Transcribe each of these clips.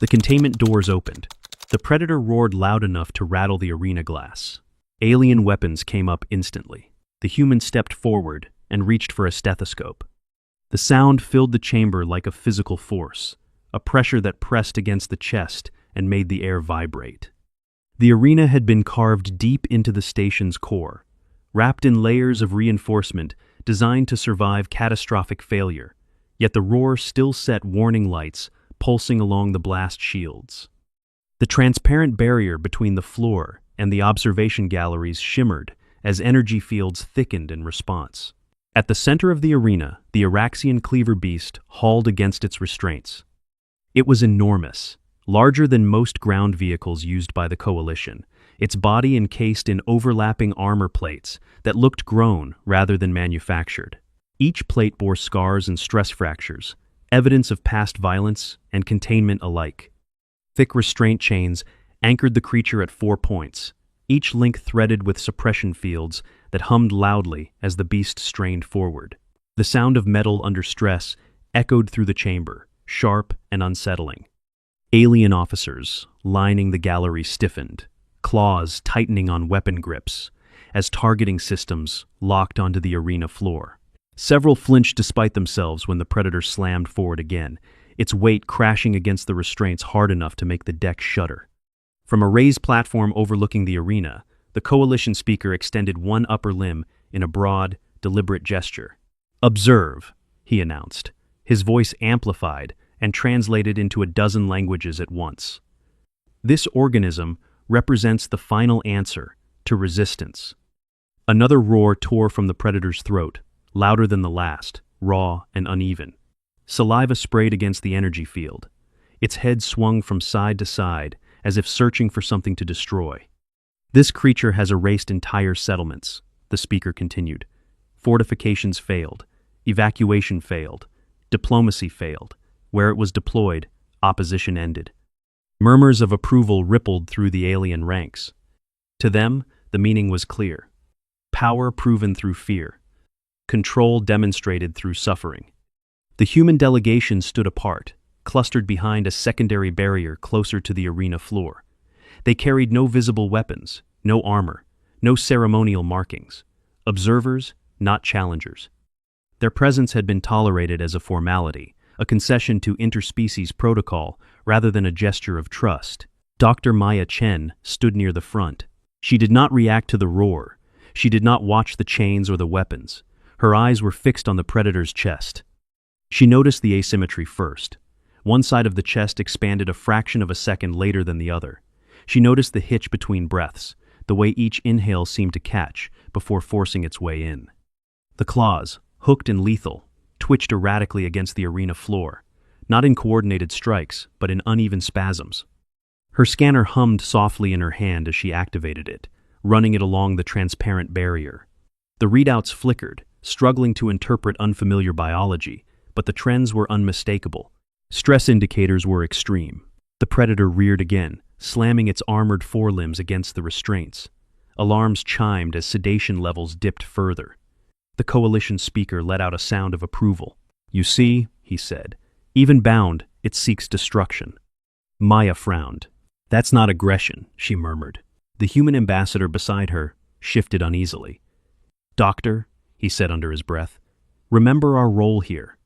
The containment doors opened. The predator roared loud enough to rattle the arena glass. Alien weapons came up instantly. The human stepped forward and reached for a stethoscope. The sound filled the chamber like a physical force, a pressure that pressed against the chest and made the air vibrate. The arena had been carved deep into the station's core, wrapped in layers of reinforcement designed to survive catastrophic failure, yet the roar still set warning lights pulsing along the blast shields. The transparent barrier between the floor and the observation galleries shimmered as energy fields thickened in response. At the center of the arena, the Araxian cleaver beast hauled against its restraints. It was enormous, larger than most ground vehicles used by the Coalition, its body encased in overlapping armor plates that looked grown rather than manufactured. Each plate bore scars and stress fractures, evidence of past violence and containment alike. Thick restraint chains anchored the creature at 4 points, each link threaded with suppression fields that hummed loudly as the beast strained forward. The sound of metal under stress echoed through the chamber, sharp and unsettling. Alien officers lining the gallery stiffened, claws tightening on weapon grips, as targeting systems locked onto the arena floor. Several flinched despite themselves when the predator slammed forward again, its weight crashing against the restraints hard enough to make the deck shudder. From a raised platform overlooking the arena, the Coalition speaker extended one upper limb in a broad, deliberate gesture. "Observe," he announced, his voice amplified and translated into a dozen languages at once. "This organism represents the final answer to resistance." Another roar tore from the predator's throat, louder than the last, raw and uneven. Saliva sprayed against the energy field. Its head swung from side to side, as if searching for something to destroy. "This creature has erased entire settlements," the speaker continued. "Fortifications failed. Evacuation failed. Diplomacy failed. Where it was deployed, opposition ended." Murmurs of approval rippled through the alien ranks. To them, the meaning was clear. Power proven through fear. Control demonstrated through suffering. The human delegation stood apart, clustered behind a secondary barrier closer to the arena floor. They carried no visible weapons, no armor, no ceremonial markings. Observers, not challengers. Their presence had been tolerated as a formality, a concession to interspecies protocol rather than a gesture of trust. Dr. Maya Chen stood near the front. She did not react to the roar. She did not watch the chains or the weapons. Her eyes were fixed on the predator's chest. She noticed the asymmetry first. One side of the chest expanded a fraction of a second later than the other. She noticed the hitch between breaths, the way each inhale seemed to catch before forcing its way in. The claws, hooked and lethal, twitched erratically against the arena floor, not in coordinated strikes, but in uneven spasms. Her scanner hummed softly in her hand as she activated it, running it along the transparent barrier. The readouts flickered, struggling to interpret unfamiliar biology, but the trends were unmistakable. Stress indicators were extreme. The predator reared again, slamming its armored forelimbs against the restraints. Alarms chimed as sedation levels dipped further. The Coalition speaker let out a sound of approval. "You see," he said, "even bound, it seeks destruction." Maya frowned. "That's not aggression," she murmured. The human ambassador beside her shifted uneasily. "Doctor," he said under his breath, "remember our role here."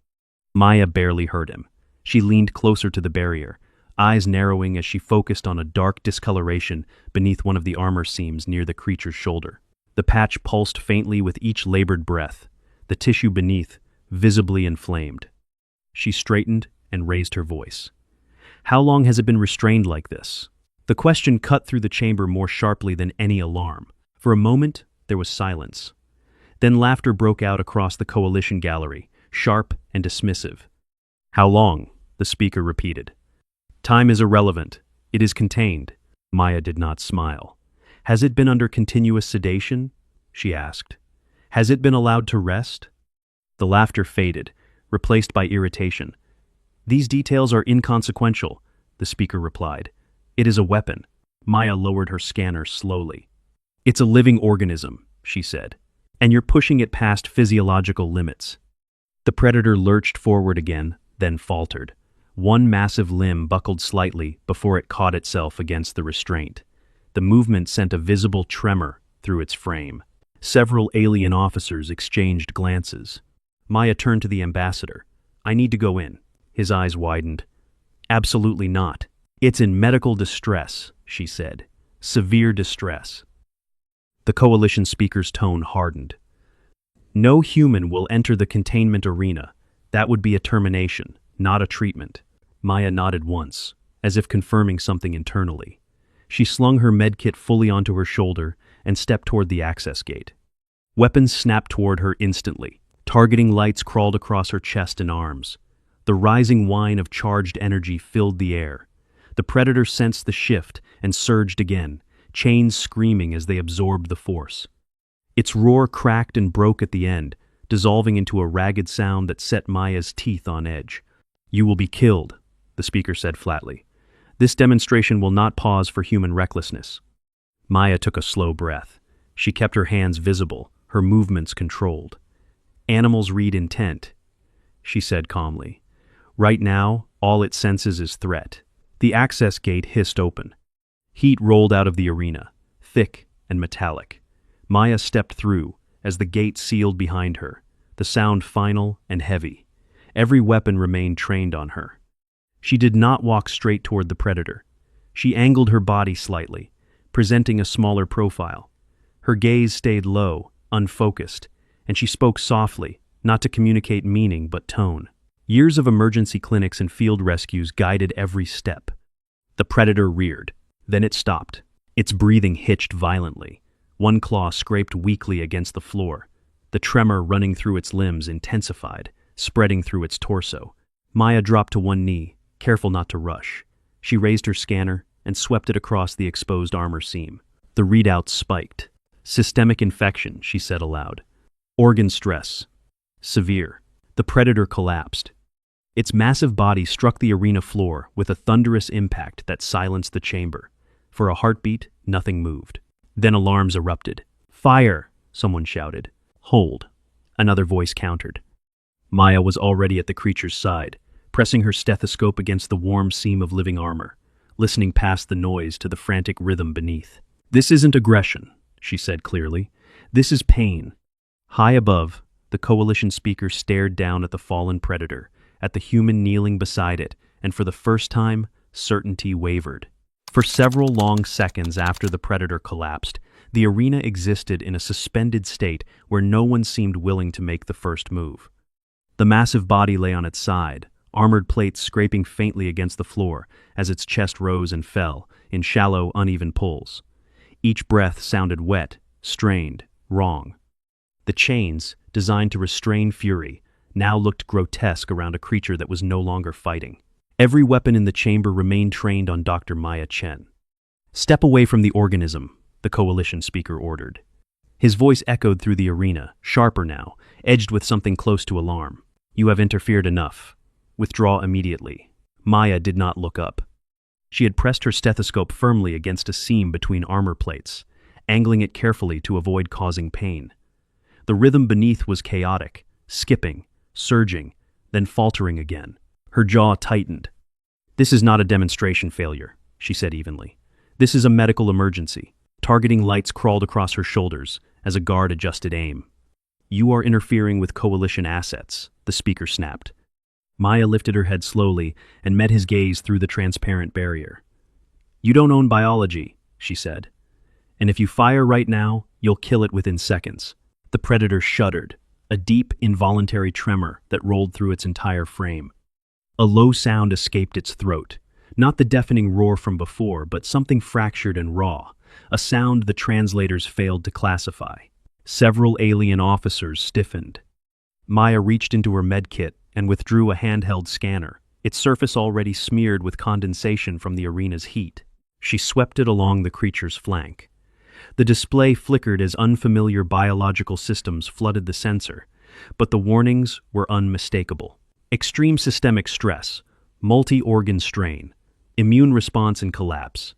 Maya barely heard him. She leaned closer to the barrier, eyes narrowing as she focused on a dark discoloration beneath one of the armor seams near the creature's shoulder. The patch pulsed faintly with each labored breath, the tissue beneath visibly inflamed. She straightened and raised her voice. "How long has it been restrained like this?" The question cut through the chamber more sharply than any alarm. For a moment, there was silence. Then laughter broke out across the Coalition gallery, sharp and dismissive. "How long?" the speaker repeated. "Time is irrelevant. It is contained." Maya did not smile. "Has it been under continuous sedation?" she asked. "Has it been allowed to rest?" The laughter faded, replaced by irritation. "These details are inconsequential," the speaker replied. "It is a weapon." Maya lowered her scanner slowly. "It's a living organism," she said, "and you're pushing it past physiological limits." The predator lurched forward again, then faltered. One massive limb buckled slightly before it caught itself against the restraint. The movement sent a visible tremor through its frame. Several alien officers exchanged glances. Maya turned to the ambassador. "I need to go in." His eyes widened. "Absolutely not. It's in medical distress," she said. "Severe distress." The coalition speaker's tone hardened. "No human will enter the containment arena. That would be a termination, not a treatment." Maya nodded once, as if confirming something internally. She slung her medkit fully onto her shoulder and stepped toward the access gate. Weapons snapped toward her instantly. Targeting lights crawled across her chest and arms. The rising whine of charged energy filled the air. The predator sensed the shift and surged again, chains screaming as they absorbed the force. Its roar cracked and broke at the end, dissolving into a ragged sound that set Maya's teeth on edge. "You will be killed," the speaker said flatly. "This demonstration will not pause for human recklessness." Maya took a slow breath. She kept her hands visible, her movements controlled. "Animals read intent," she said calmly. "Right now, all it senses is threat." The access gate hissed open. Heat rolled out of the arena, thick and metallic. Maya stepped through as the gate sealed behind her, the sound final and heavy. Every weapon remained trained on her. She did not walk straight toward the predator. She angled her body slightly, presenting a smaller profile. Her gaze stayed low, unfocused, and she spoke softly, not to communicate meaning but tone. Years of emergency clinics and field rescues guided every step. The predator reared. Then it stopped. Its breathing hitched violently. One claw scraped weakly against the floor. The tremor running through its limbs intensified, spreading through its torso. Maya dropped to one knee, careful not to rush. She raised her scanner and swept it across the exposed armor seam. The readouts spiked. "Systemic infection," she said aloud. "Organ stress. Severe." The predator collapsed. Its massive body struck the arena floor with a thunderous impact that silenced the chamber. For a heartbeat, nothing moved. Then alarms erupted. "Fire!" someone shouted. "Hold," another voice countered. Maya was already at the creature's side, pressing her stethoscope against the warm seam of living armor, listening past the noise to the frantic rhythm beneath. "This isn't aggression," she said clearly. "This is pain." High above, the coalition speaker stared down at the fallen predator, at the human kneeling beside it, and for the first time, certainty wavered. For several long seconds after the predator collapsed, the arena existed in a suspended state where no one seemed willing to make the first move. The massive body lay on its side, armored plates scraping faintly against the floor as its chest rose and fell in shallow, uneven pulls. Each breath sounded wet, strained, wrong. The chains, designed to restrain fury, now looked grotesque around a creature that was no longer fighting. Every weapon in the chamber remained trained on Dr. Maya Chen. "Step away from the organism," the coalition speaker ordered. His voice echoed through the arena, sharper now, edged with something close to alarm. "You have interfered enough. Withdraw immediately." Maya did not look up. She had pressed her stethoscope firmly against a seam between armor plates, angling it carefully to avoid causing pain. The rhythm beneath was chaotic, skipping, surging, then faltering again. Her jaw tightened. "This is not a demonstration failure," she said evenly. "This is a medical emergency." Targeting lights crawled across her shoulders as a guard adjusted aim. "You are interfering with coalition assets," the speaker snapped. Maya lifted her head slowly and met his gaze through the transparent barrier. "You don't own biology," she said. "And if you fire right now, you'll kill it within seconds." The predator shuddered, a deep, involuntary tremor that rolled through its entire frame. A low sound escaped its throat, not the deafening roar from before, but something fractured and raw, a sound the translators failed to classify. Several alien officers stiffened. Maya reached into her medkit and withdrew a handheld scanner, its surface already smeared with condensation from the arena's heat. She swept it along the creature's flank. The display flickered as unfamiliar biological systems flooded the sensor, but the warnings were unmistakable. Extreme systemic stress, multi-organ strain, immune response and collapse.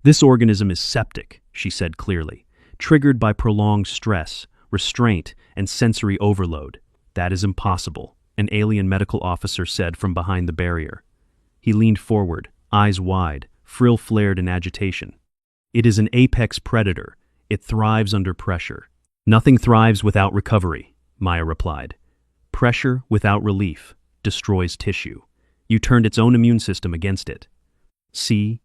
"This organism is septic," she said clearly, "triggered by prolonged stress, restraint, and sensory overload." "That is impossible," an alien medical officer said from behind the barrier. He leaned forward, eyes wide, frill flared in agitation. It is an apex predator. It thrives under pressure. Nothing thrives without recovery, Maya replied. Pressure without relief destroys tissue. You turned its own immune system against it. See?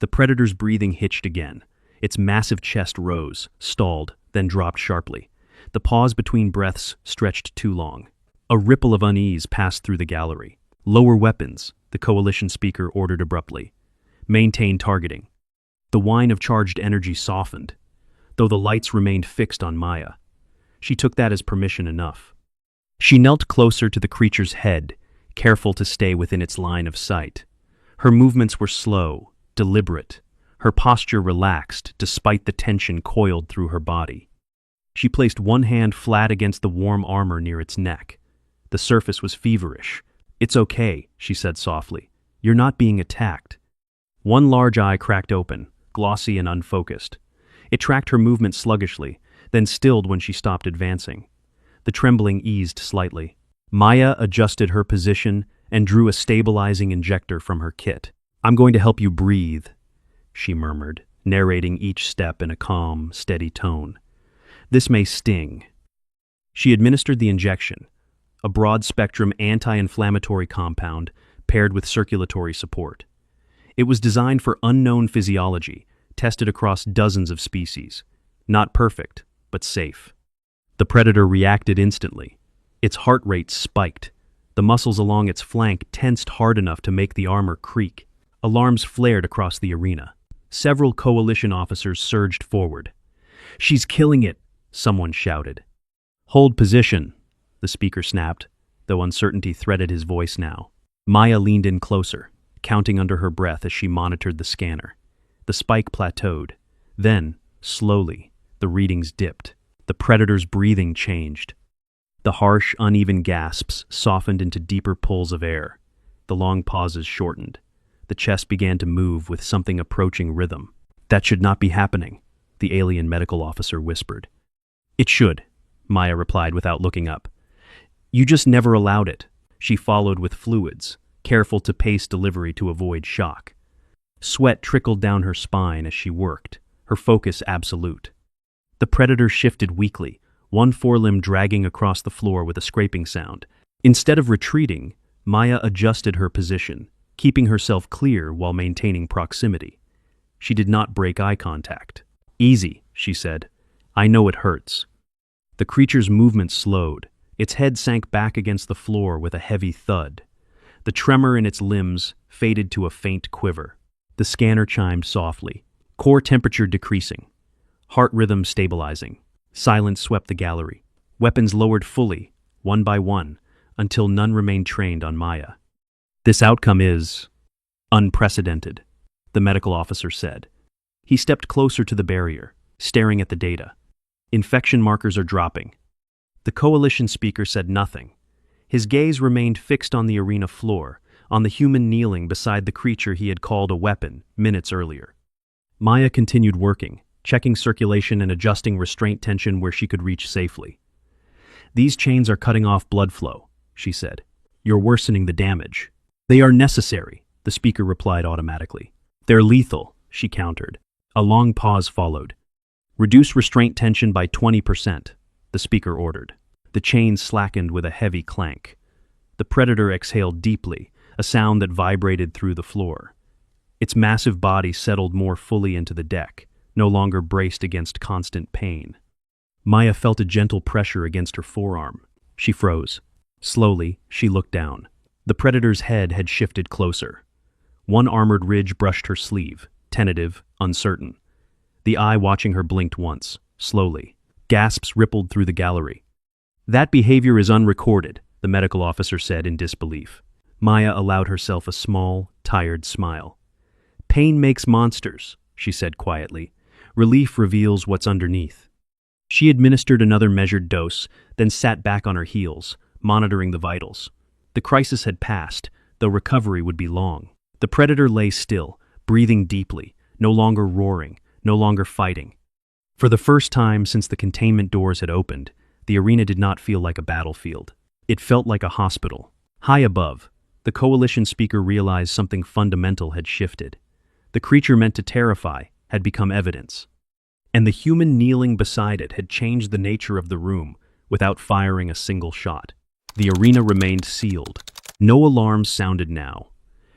The predator's breathing hitched again. Its massive chest rose, stalled, then dropped sharply. The pause between breaths stretched too long. A ripple of unease passed through the gallery. Lower weapons, the coalition speaker ordered abruptly. Maintain targeting. The whine of charged energy softened, though the lights remained fixed on Maya. She took that as permission enough. She knelt closer to the creature's head, careful to stay within its line of sight. Her movements were slow, deliberate. Her posture relaxed despite the tension coiled through her body. She placed one hand flat against the warm armor near its neck. The surface was feverish. It's okay, she said softly. You're not being attacked. One large eye cracked open, glossy and unfocused. It tracked her movement sluggishly, then stilled when she stopped advancing. The trembling eased slightly. Maya adjusted her position and drew a stabilizing injector from her kit. I'm going to help you breathe, she murmured, narrating each step in a calm, steady tone. This may sting. She administered the injection, a broad-spectrum anti-inflammatory compound paired with circulatory support. It was designed for unknown physiology, tested across dozens of species. Not perfect, but safe. The predator reacted instantly. Its heart rate spiked. The muscles along its flank tensed hard enough to make the armor creak. Alarms flared across the arena. Several coalition officers surged forward. She's killing it, someone shouted. Hold position, the speaker snapped, though uncertainty threaded his voice now. Maya leaned in closer, counting under her breath as she monitored the scanner. The spike plateaued. Then, slowly, the readings dipped. The predator's breathing changed. The harsh, uneven gasps softened into deeper pulls of air. The long pauses shortened. The chest began to move with something approaching rhythm. That should not be happening, the alien medical officer whispered. It should, Maya replied without looking up. You just never allowed it. She followed with fluids, careful to pace delivery to avoid shock. Sweat trickled down her spine as she worked, her focus absolute. The predator shifted weakly, one forelimb dragging across the floor with a scraping sound. Instead of retreating, Maya adjusted her position, keeping herself clear while maintaining proximity. She did not break eye contact. Easy, she said. I know it hurts. The creature's movement slowed. Its head sank back against the floor with a heavy thud. The tremor in its limbs faded to a faint quiver. The scanner chimed softly, core temperature decreasing, heart rhythm stabilizing. Silence swept the gallery. Weapons lowered fully, one by one, until none remained trained on Maya. This outcome is unprecedented, the medical officer said. He stepped closer to the barrier, staring at the data. Infection markers are dropping. The coalition speaker said nothing. His gaze remained fixed on the arena floor, on the human kneeling beside the creature he had called a weapon minutes earlier. Maya continued working, checking circulation and adjusting restraint tension where she could reach safely. These chains are cutting off blood flow, she said. You're worsening the damage. They are necessary, the speaker replied automatically. They're lethal, she countered. A long pause followed. Reduce restraint tension by 20%, the speaker ordered. The chains slackened with a heavy clank. The predator exhaled deeply, a sound that vibrated through the floor. Its massive body settled more fully into the deck, no longer braced against constant pain. Maya felt a gentle pressure against her forearm. She froze. Slowly, she looked down. The predator's head had shifted closer. One armored ridge brushed her sleeve, tentative, uncertain. The eye watching her blinked once, slowly. Gasps rippled through the gallery. That behavior is unrecorded, the medical officer said in disbelief. Maya allowed herself a small, tired smile. Pain makes monsters, she said quietly. Relief reveals what's underneath. She administered another measured dose, then sat back on her heels, monitoring the vitals. The crisis had passed, though recovery would be long. The predator lay still, breathing deeply, no longer roaring, no longer fighting. For the first time since the containment doors had opened, the arena did not feel like a battlefield. It felt like a hospital. High above, The Coalition speaker realized something fundamental had shifted. The creature meant to terrify had become evidence, and the human kneeling beside it had changed the nature of the room without firing a single shot. The arena remained sealed. No alarms sounded now.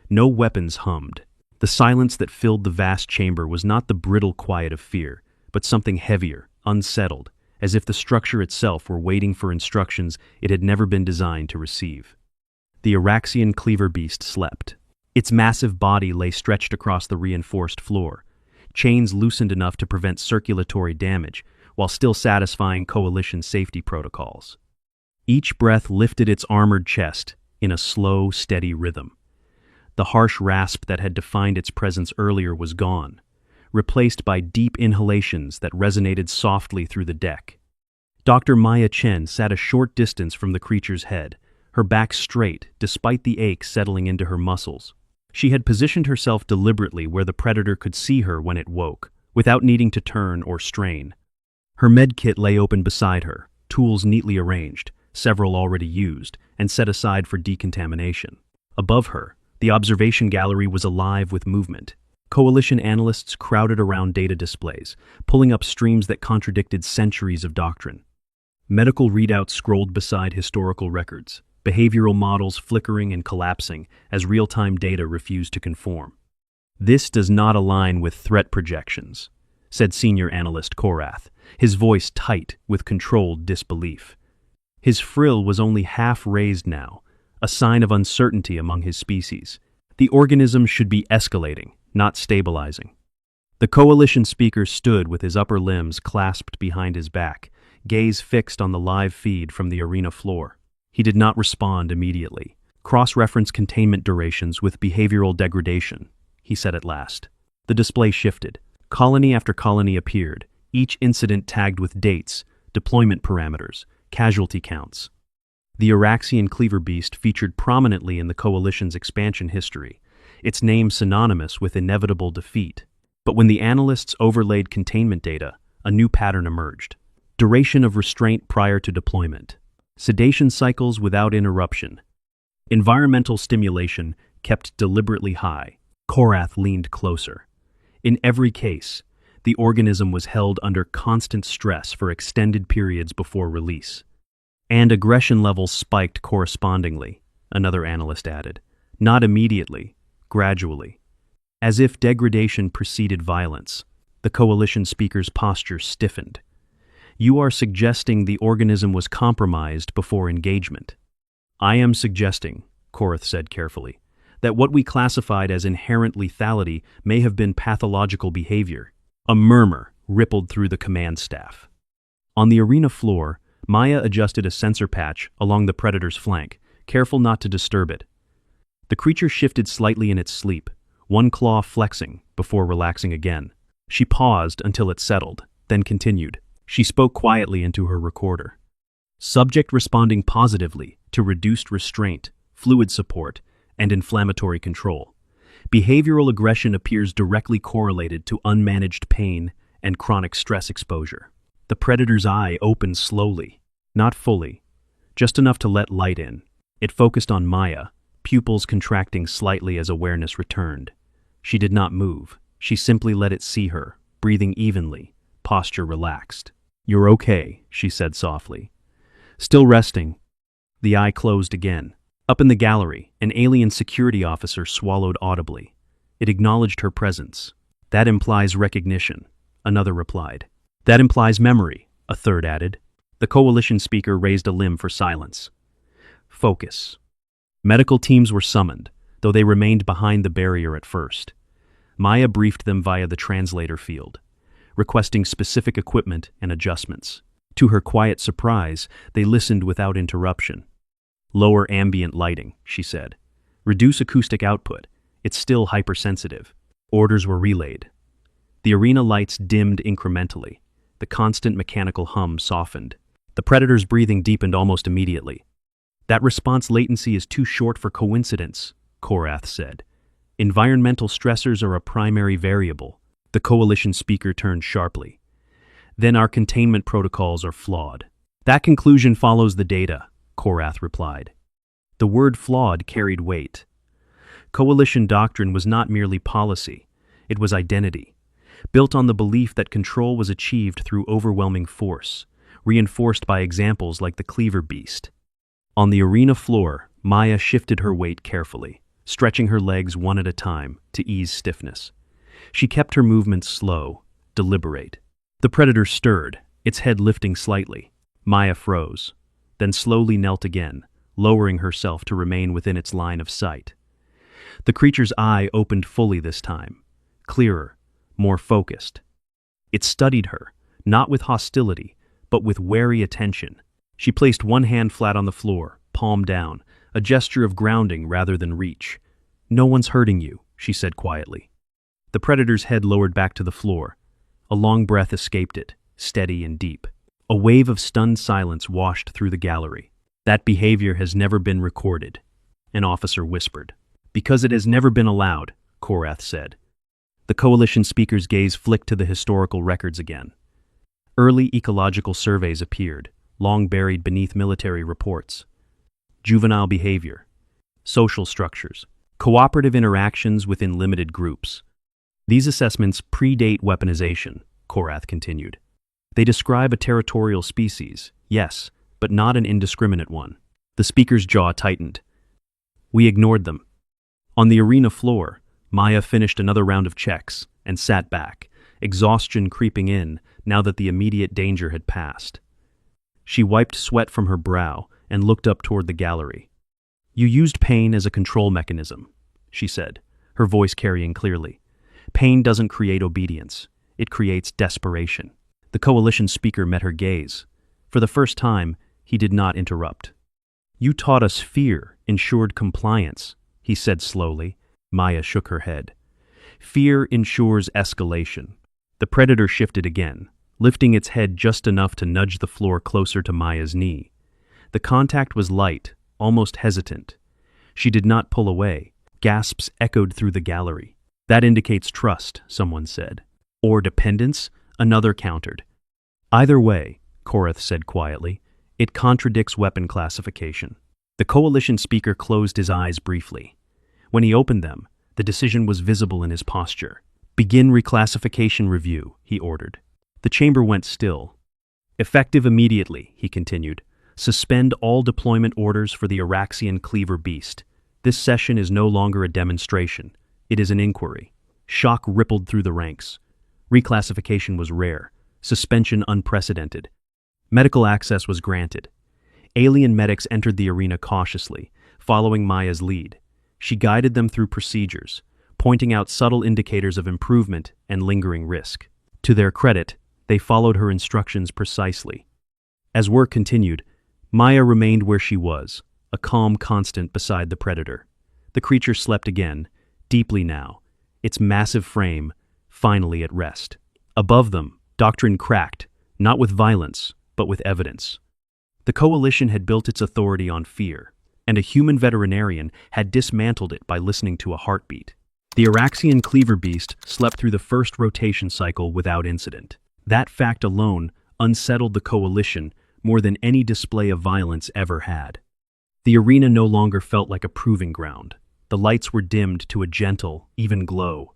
No weapons hummed. The silence that filled the vast chamber was not the brittle quiet of fear, but something heavier, unsettled, as if the structure itself were waiting for instructions it had never been designed to receive. The Araxian cleaver beast slept. Its massive body lay stretched across the reinforced floor, chains loosened enough to prevent circulatory damage, while still satisfying Coalition safety protocols. Each breath lifted its armored chest in a slow, steady rhythm. The harsh rasp that had defined its presence earlier was gone, replaced by deep inhalations that resonated softly through the deck. Dr. Maya Chen sat a short distance from the creature's head, her back straight despite the ache settling into her muscles. She had positioned herself deliberately where the predator could see her when it woke, without needing to turn or strain. Her medkit lay open beside her, tools neatly arranged, several already used, and set aside for decontamination. Above her, the observation gallery was alive with movement. Coalition analysts crowded around data displays, pulling up streams that contradicted centuries of doctrine. Medical readouts scrolled beside historical records, behavioral models flickering and collapsing as real-time data refused to conform. "This does not align with threat projections," said senior analyst Korath, his voice tight with controlled disbelief. His frill was only half raised now, a sign of uncertainty among his species. The organism should be escalating, not stabilizing. The Coalition speaker stood with his upper limbs clasped behind his back, gaze fixed on the live feed from the arena floor. He did not respond immediately. "Cross-reference containment durations with behavioral degradation," he said at last. The display shifted. Colony after colony appeared, each incident tagged with dates, deployment parameters, casualty counts. The Araxian cleaver beast featured prominently in the Coalition's expansion history, its name synonymous with inevitable defeat. But when the analysts overlaid containment data, a new pattern emerged. Duration of restraint prior to deployment. Sedation cycles without interruption. Environmental stimulation kept deliberately high. Korath leaned closer. In every case, the organism was held under constant stress for extended periods before release. And aggression levels spiked correspondingly, another analyst added. Not immediately, gradually. As if degradation preceded violence, the Coalition speaker's posture stiffened. "You are suggesting the organism was compromised before engagement." "I am suggesting," Korath said carefully, "that what we classified as inherent lethality may have been pathological behavior." A murmur rippled through the command staff. On the arena floor, Maya adjusted a sensor patch along the predator's flank, careful not to disturb it. The creature shifted slightly in its sleep, one claw flexing before relaxing again. She paused until it settled, then continued. She spoke quietly into her recorder. "Subject responding positively to reduced restraint, fluid support, and inflammatory control. Behavioral aggression appears directly correlated to unmanaged pain and chronic stress exposure." The predator's eye opened slowly, not fully, just enough to let light in. It focused on Maya, pupils contracting slightly as awareness returned. She did not move. She simply let it see her, breathing evenly, posture relaxed. "You're okay," she said softly. "Still resting." The eye closed again. Up in the gallery, an alien security officer swallowed audibly. It acknowledged her presence. "That implies recognition," another replied. "That implies memory," a third added. The Coalition speaker raised a limb for silence. "Focus." Medical teams were summoned, though they remained behind the barrier at first. Maya briefed them via the translator field, requesting specific equipment and adjustments. To her quiet surprise, they listened without interruption. "Lower ambient lighting," she said. "Reduce acoustic output. It's still hypersensitive." Orders were relayed. The arena lights dimmed incrementally. The constant mechanical hum softened. The predator's breathing deepened almost immediately. "That response latency is too short for coincidence," Korath said. "Environmental stressors are a primary variable." The Coalition speaker turned sharply. "Then our containment protocols are flawed." "That conclusion follows the data," Korath replied. The word flawed carried weight. Coalition doctrine was not merely policy, it was identity, built on the belief that control was achieved through overwhelming force, reinforced by examples like the Cleaver Beast. On the arena floor, Maya shifted her weight carefully, stretching her legs one at a time to ease stiffness. She kept her movements slow, deliberate. The predator stirred, its head lifting slightly. Maya froze, then slowly knelt again, lowering herself to remain within its line of sight. The creature's eye opened fully this time, clearer, more focused. It studied her, not with hostility, but with wary attention. She placed one hand flat on the floor, palm down, a gesture of grounding rather than reach. "No one's hurting you," she said quietly. The predator's head lowered back to the floor. A long breath escaped it, steady and deep. A wave of stunned silence washed through the gallery. "That behavior has never been recorded," an officer whispered. "Because it has never been allowed," Korath said. The coalition speaker's gaze flicked to the historical records again. Early ecological surveys appeared, long buried beneath military reports. Juvenile behavior, social structures, cooperative interactions within limited groups. These assessments predate weaponization, Korath continued. They describe a territorial species, yes, but not an indiscriminate one. The speaker's jaw tightened. "We ignored them." On the arena floor, Maya finished another round of checks and sat back, exhaustion creeping in now that the immediate danger had passed. She wiped sweat from her brow and looked up toward the gallery. "You used pain as a control mechanism," she said, her voice carrying clearly. "Pain doesn't create obedience, it creates desperation." The coalition speaker met her gaze. For the first time, he did not interrupt. "You taught us fear ensured compliance," he said slowly. Maya shook her head. "Fear ensures escalation." The predator shifted again, lifting its head just enough to nudge the floor closer to Maya's knee. The contact was light, almost hesitant. She did not pull away. Gasps echoed through the gallery. "That indicates trust," someone said. "Or dependence," another countered. "Either way," Korath said quietly, "it contradicts weapon classification." The coalition speaker closed his eyes briefly. When he opened them, the decision was visible in his posture. "Begin reclassification review," he ordered. The chamber went still. "Effective immediately," he continued. "Suspend all deployment orders for the Araxian Cleaver Beast. This session is no longer a demonstration. It is an inquiry." Shock rippled through the ranks. Reclassification was rare, suspension unprecedented. Medical access was granted. Alien medics entered the arena cautiously, following Maya's lead. She guided them through procedures, pointing out subtle indicators of improvement and lingering risk. To their credit, they followed her instructions precisely. As work continued, Maya remained where she was, a calm constant beside the predator. The creature slept again, deeply now, its massive frame finally at rest. Above them, doctrine cracked, not with violence, but with evidence. The coalition had built its authority on fear, and a human veterinarian had dismantled it by listening to a heartbeat. The Araxian Cleaver Beast slept through the first rotation cycle without incident. That fact alone unsettled the coalition more than any display of violence ever had. The arena no longer felt like a proving ground. The lights were dimmed to a gentle, even glow.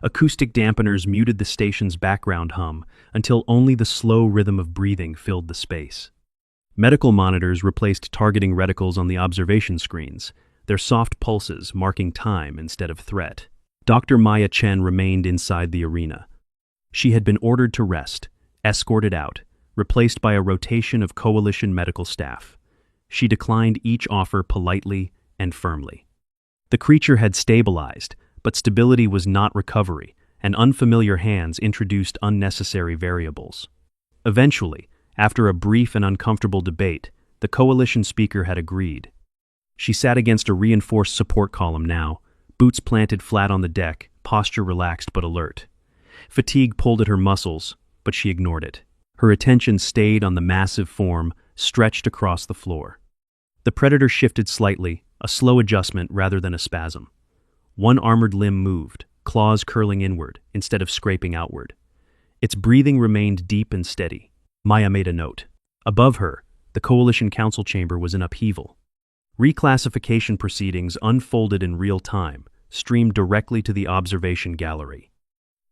Acoustic dampeners muted the station's background hum until only the slow rhythm of breathing filled the space. Medical monitors replaced targeting reticles on the observation screens, their soft pulses marking time instead of threat. Dr. Maya Chen remained inside the arena. She had been ordered to rest, escorted out, replaced by a rotation of coalition medical staff. She declined each offer politely and firmly. The creature had stabilized, but stability was not recovery, and unfamiliar hands introduced unnecessary variables. Eventually, after a brief and uncomfortable debate, the coalition speaker had agreed. She sat against a reinforced support column now, boots planted flat on the deck, posture relaxed but alert. Fatigue pulled at her muscles, but she ignored it. Her attention stayed on the massive form stretched across the floor. The predator shifted slightly, a slow adjustment rather than a spasm. One armored limb moved, claws curling inward instead of scraping outward. Its breathing remained deep and steady. Maya made a note. Above her, the coalition council chamber was in upheaval. Reclassification proceedings unfolded in real time, streamed directly to the observation gallery.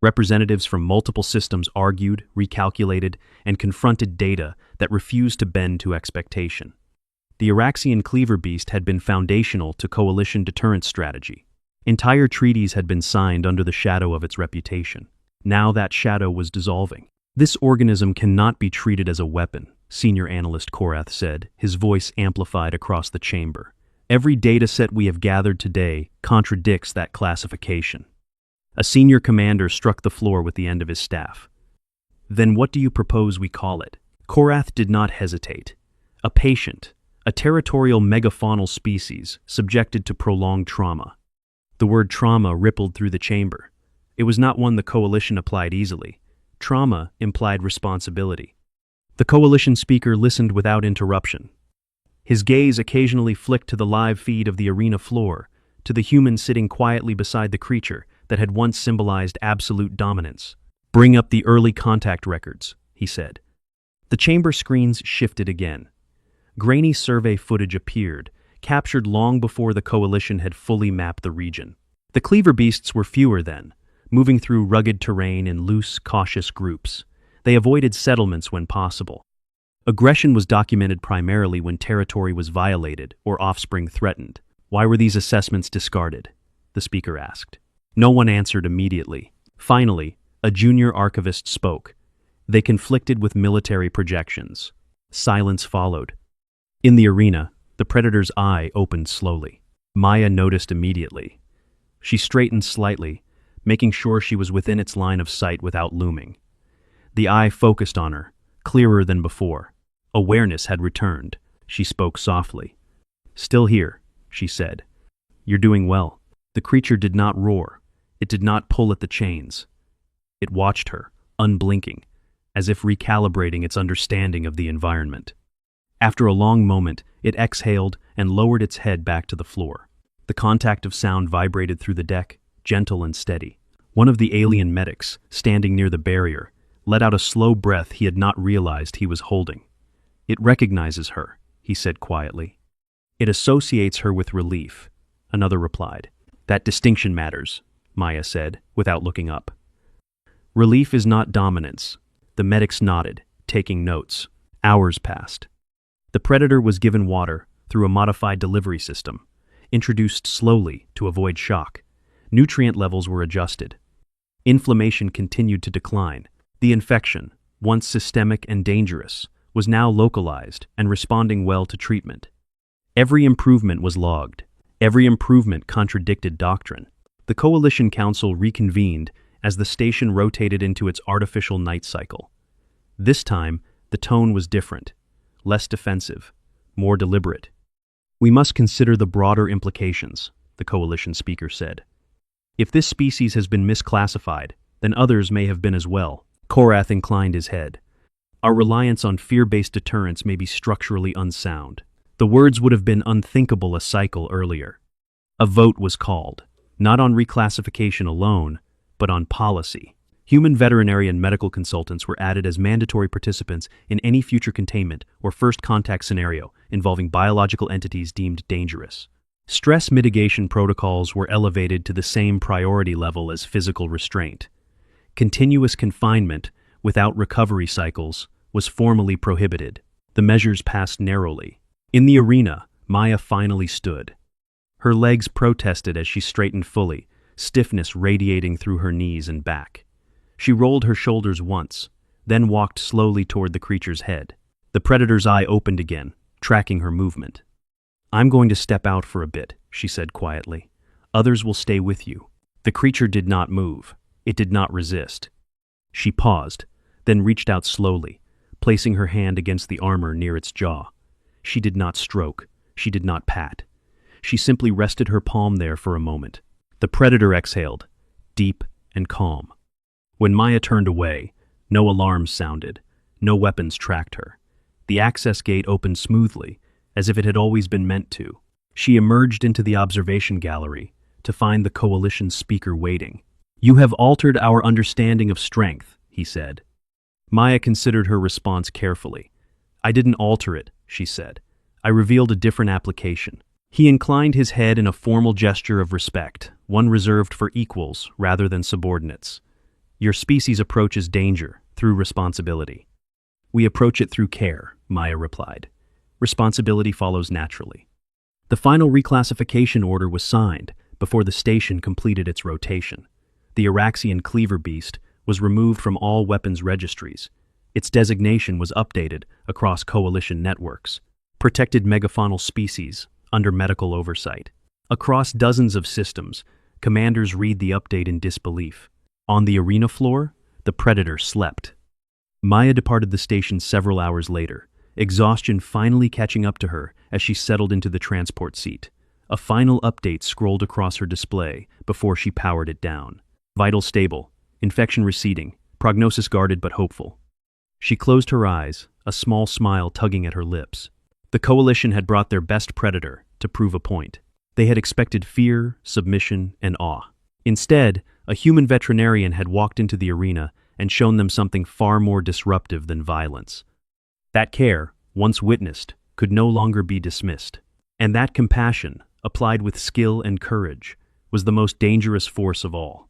Representatives from multiple systems argued, recalculated, and confronted data that refused to bend to expectation. The Araxian cleaver beast had been foundational to coalition deterrence strategy. Entire treaties had been signed under the shadow of its reputation. Now that shadow was dissolving. "This organism cannot be treated as a weapon," Senior Analyst Korath said, his voice amplified across the chamber. "Every data set we have gathered today contradicts that classification." A senior commander struck the floor with the end of his staff. "Then what do you propose we call it?" Korath did not hesitate. A patient, a territorial megafaunal species subjected to prolonged trauma. The word trauma rippled through the chamber. It was not one the Coalition applied easily. Trauma implied responsibility. The Coalition speaker listened without interruption. His gaze occasionally flicked to the live feed of the arena floor, to the human sitting quietly beside the creature that had once symbolized absolute dominance. "Bring up the early contact records," he said. The chamber screens shifted again. Grainy survey footage appeared, captured long before the Coalition had fully mapped the region. The cleaver beasts were fewer then, moving through rugged terrain in loose, cautious groups. They avoided settlements when possible. Aggression was documented primarily when territory was violated or offspring threatened. "Why were these assessments discarded?" the speaker asked. No one answered immediately. Finally, a junior archivist spoke. "They conflicted with military projections." Silence followed. In the arena, the Predator's eye opened slowly. Maya noticed immediately. She straightened slightly, making sure she was within its line of sight without looming. The eye focused on her, clearer than before. Awareness had returned. She spoke softly. "Still here," she said. "You're doing well." The creature did not roar. It did not pull at the chains. It watched her, unblinking, as if recalibrating its understanding of the environment. After a long moment, it exhaled and lowered its head back to the floor. The contact of sound vibrated through the deck, gentle and steady. One of the alien medics, standing near the barrier, let out a slow breath he had not realized he was holding. "It recognizes her," he said quietly. "It associates her with relief," another replied. "That distinction matters," Maya said, without looking up. "Relief is not dominance." The medics nodded, taking notes. Hours passed. The Predator was given water through a modified delivery system, introduced slowly to avoid shock. Nutrient levels were adjusted. Inflammation continued to decline. The infection, once systemic and dangerous, was now localized and responding well to treatment. Every improvement was logged. Every improvement contradicted doctrine. The Coalition Council reconvened as the station rotated into its artificial night cycle. This time, the tone was different, less defensive, more deliberate. "We must consider the broader implications," the Coalition speaker said. "If this species has been misclassified, then others may have been as well." Korath inclined his head. "Our reliance on fear-based deterrence may be structurally unsound." The words would have been unthinkable a cycle earlier. A vote was called, not on reclassification alone, but on policy. Human veterinary and medical consultants were added as mandatory participants in any future containment or first contact scenario involving biological entities deemed dangerous. Stress mitigation protocols were elevated to the same priority level as physical restraint. Continuous confinement, without recovery cycles, was formally prohibited. The measures passed narrowly. In the arena, Maya finally stood. Her legs protested as she straightened fully, stiffness radiating through her knees and back. She rolled her shoulders once, then walked slowly toward the creature's head. The Predator's eye opened again, tracking her movement. "I'm going to step out for a bit," she said quietly. "Others will stay with you." The creature did not move. It did not resist. She paused, then reached out slowly, placing her hand against the armor near its jaw. She did not stroke. She did not pat. She simply rested her palm there for a moment. The Predator exhaled, deep and calm. When Maya turned away, no alarms sounded. No weapons tracked her. The access gate opened smoothly, as if it had always been meant to. She emerged into the observation gallery to find the Coalition speaker waiting. "You have altered our understanding of strength," he said. Maya considered her response carefully. "I didn't alter it," she said. "I revealed a different application. He inclined his head in a formal gesture of respect, one reserved for equals rather than subordinates. Your species approaches danger through responsibility. We approach it through care, Maya replied. Responsibility follows naturally. The final reclassification order was signed before the station completed its rotation. The Araxian cleaver beast was removed from all weapons registries. Its designation was updated across coalition networks. Protected megafaunal species under medical oversight. Across dozens of systems, commanders read the update in disbelief. On the arena floor, the Predator slept. Maya departed the station several hours later, exhaustion finally catching up to her as she settled into the transport seat. A final update scrolled across her display before she powered it down. Vital stable, infection receding, prognosis guarded but hopeful. She closed her eyes, a small smile tugging at her lips. The coalition had brought their best Predator to prove a point. They had expected fear, submission, and awe. Instead, a human veterinarian had walked into the arena and shown them something far more disruptive than violence. That care, once witnessed, could no longer be dismissed. And that compassion, applied with skill and courage, was the most dangerous force of all.